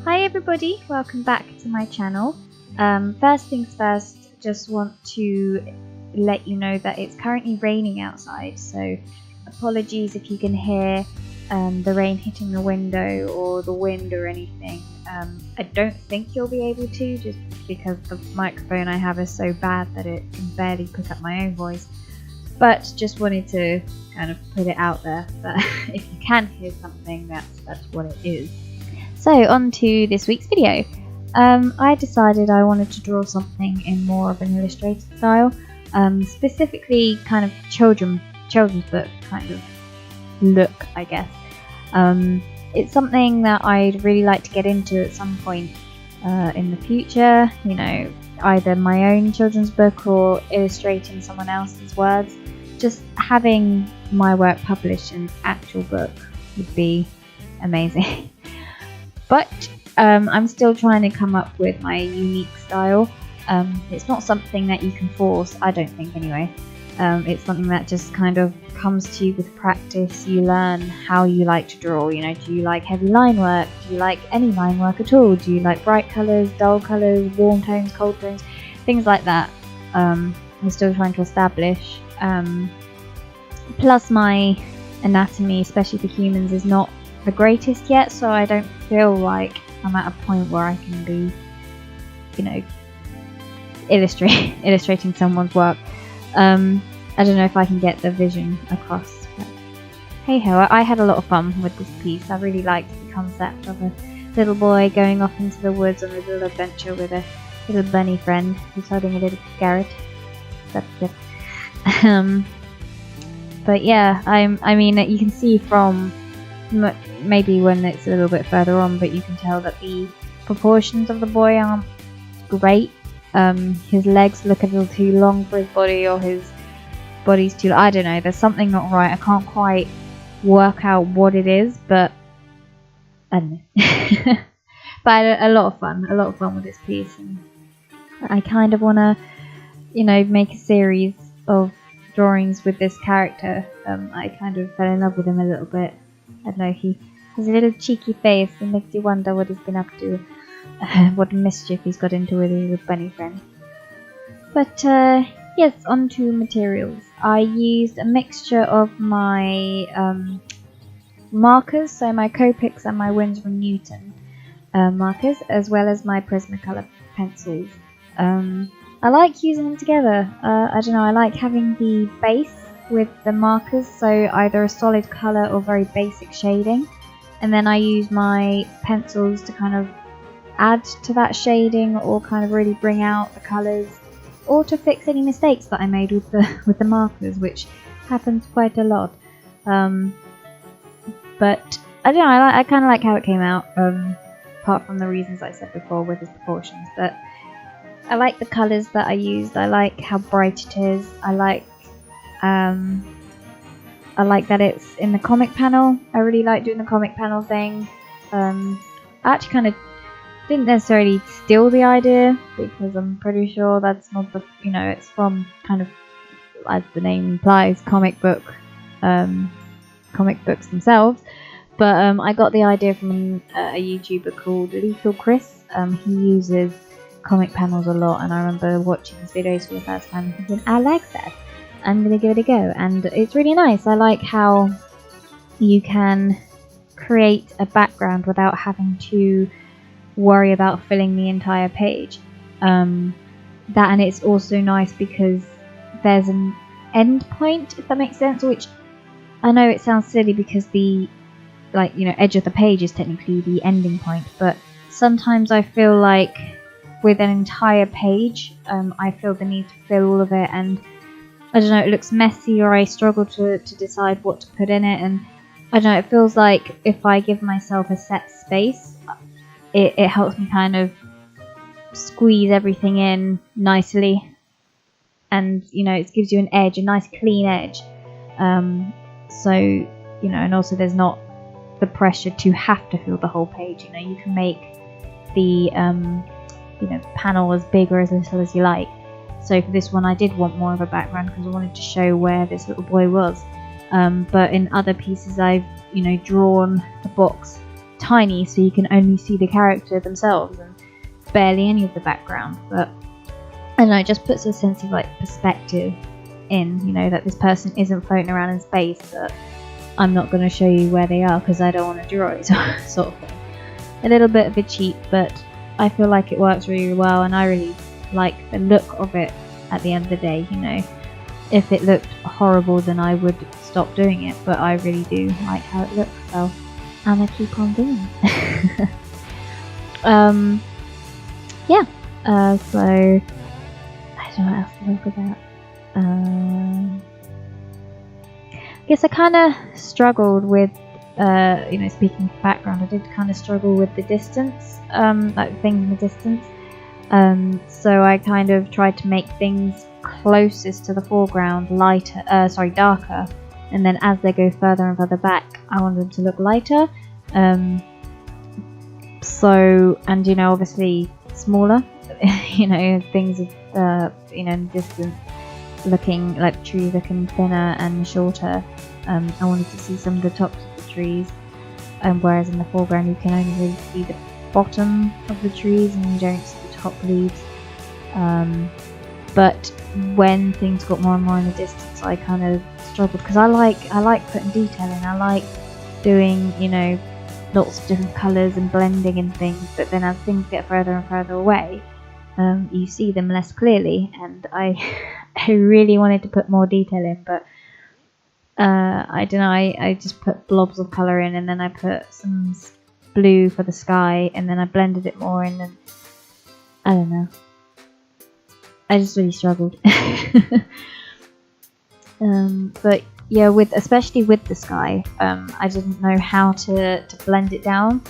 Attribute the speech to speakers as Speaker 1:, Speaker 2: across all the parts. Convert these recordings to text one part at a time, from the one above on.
Speaker 1: Hi everybody, welcome back to my channel. First things first, just want to let you know that it's currently raining outside, so apologies if you can hear the rain hitting the window or the wind or anything. I don't think you'll be able to, just because the microphone I have is so bad that it can barely pick up my own voice, but just wanted to kind of put it out there that if you can hear something, that's what it is. So on to this week's video. I decided I wanted to draw something in more of an illustrated style, specifically kind of children's book kind of look, I guess. It's something that I'd really like to get into at some point in the future, you know, either my own children's book or illustrating someone else's words. Just having my work published in an actual book would be amazing. But I'm still trying to come up with my unique style. It's not something that you can force, I don't think anyway. It's something that just kind of comes to you with practice. You learn how you like to draw. You know, do you like heavy line work? Do you like any line work at all? Do you like bright colours, dull colours, warm tones, cold tones, things like that? I'm still trying to establish. Plus my anatomy, especially for humans, is not the greatest yet, so I don't feel like I'm at a point where I can be, you know, illustrating someone's work. I don't know if I can get the vision across, but hey ho, I had a lot of fun with this piece. I really liked the concept of a little boy going off into the woods on a little adventure with a little bunny friend who's holding a little carrot. That's good. But yeah, I mean, you can see from maybe when it's a little bit further on, but you can tell that the proportions of the boy aren't great. His legs look a little too long for his body, or his body's too... I don't know, there's something not right. I can't quite work out what it is, but I don't know. But I had a lot of fun with this piece, and I kind of want to, you know, make a series of drawings with this character. I kind of fell in love with him a little bit. I don't know, he has a little cheeky face and makes you wonder what he's been up to, what mischief he's got into with his little bunny friend. But yes, on to materials. I used a mixture of my markers, so my Copics and my Winsor & Newton markers, as well as my Prismacolor pencils. I like using them together. I don't know, I like having the base with the markers, so either a solid colour or very basic shading, and then I use my pencils to kind of add to that shading or kind of really bring out the colours, or to fix any mistakes that I made with the markers, which happens quite a lot. But I don't know, I kind of like how it came out, apart from the reasons I said before with the proportions. But I like the colours that I used. I like how bright it is. I like that it's in the comic panel. I really like doing the comic panel thing. I actually kind of didn't necessarily steal the idea, because I'm pretty sure that's not the, you know, it's from kind of, as the name implies, comic books themselves. But I got the idea from a YouTuber called Lethal Chris. He uses comic panels a lot, and I remember watching his videos for the first time and thinking, I like that. I'm going to give it a go, and it's really nice. I like how you can create a background without having to worry about filling the entire page. And it's also nice because there's an end point, if that makes sense, which I know it sounds silly because the, like, you know, edge of the page is technically the ending point, but sometimes I feel like with an entire page, I feel the need to fill all of it, and I don't know, it looks messy, or I struggle to decide what to put in it, and I don't know, it feels like if I give myself a set space, it helps me kind of squeeze everything in nicely, and, you know, it gives you an edge, a nice clean edge. So, you know, and also there's not the pressure to have to fill the whole page. You know, you can make the you know, panel as big or as little as you like. So for this one I did want more of a background because I wanted to show where this little boy was. But in other pieces I've, you know, drawn the box tiny, so you can only see the character themselves and barely any of the background. But I don't know, it just puts a sense of like perspective in, you know, that this person isn't floating around in space, that I'm not going to show you where they are because I don't want to draw it, sort of thing. A little bit of a cheat, but I feel like it works really well, and I really like the look of it at the end of the day. You know, if it looked horrible, then I would stop doing it, but I really do like how it looks, so I'm gonna keep on doing it. Yeah, so I don't know what else to talk about. I guess I kind of struggled with, you know, speaking of background, I did kind of struggle with the distance, like things in the distance. So I kind of tried to make things closest to the foreground darker, and then as they go further and further back, I wanted them to look lighter. So, and you know, obviously smaller, you know, things you know, in the distance looking like trees looking thinner and shorter. I wanted to see some of the tops of the trees, whereas in the foreground you can only really see the bottom of the trees and you don't see the top leaves. But when things got more and more in the distance, I kind of struggled, because I like putting detail in. I like doing, you know, lots of different colours and blending and things, but then as things get further and further away, you see them less clearly, and I really wanted to put more detail in, but I don't know, I just put blobs of colour in, and then I put some blue for the sky, and then I blended it more in, and I don't know, I just really struggled. But yeah, especially with the sky, I didn't know how to blend it down.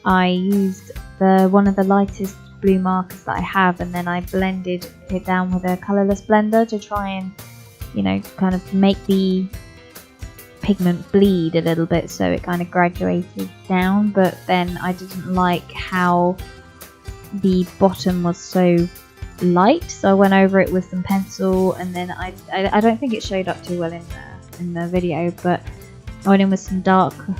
Speaker 1: I used one of the lightest blue markers that I have, and then I blended it down with a colourless blender to try and, you know, kind of make the pigment bleed a little bit, so it kind of graduated down. But then I didn't like how the bottom was so light, so I went over it with some pencil, and then I don't think it showed up too well in the video, but I went in with some darker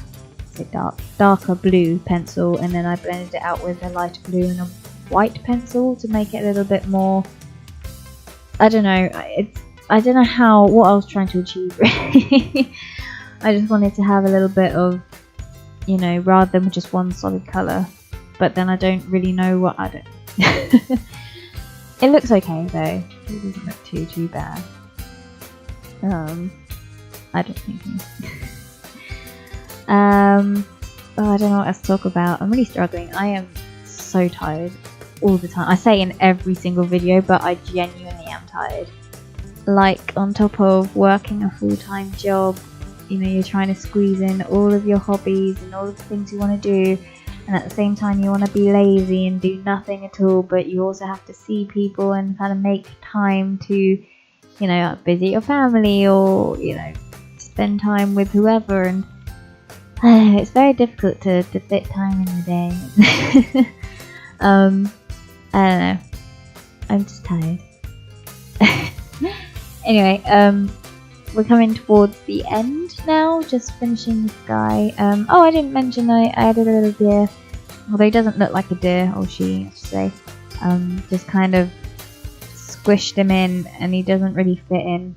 Speaker 1: blue pencil, and then I blended it out with a lighter blue and a white pencil to make it a little bit more, I don't know, I don't know what I was trying to achieve, really. I just wanted to have a little bit of, you know, rather than just one solid colour, but then I don't really know what I don't. It looks okay though, it doesn't look too bad. I don't think. Oh, I don't know what else to talk about. I'm really struggling. I am so tired all the time. I say in every single video, but I genuinely am tired. Like, on top of working a full-time job, you know, you're trying to squeeze in all of your hobbies and all of the things you want to do, and at the same time you want to be lazy and do nothing at all, but you also have to see people and kind of make time to, you know, visit your family, or, you know, spend time with whoever, and it's very difficult to fit time in the day. I don't know, I'm just tired. Anyway, we're coming towards the end now, just finishing the sky. Oh, I didn't mention I added a little deer, although he doesn't look like a deer, or she, I should say. Just kind of squished him in, and he doesn't really fit in.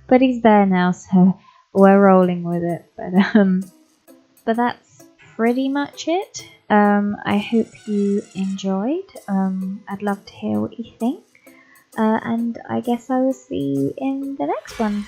Speaker 1: But he's there now, so we're rolling with it. But that's pretty much it. I hope you enjoyed. I'd love to hear what you think. And I guess I will see you in the next one.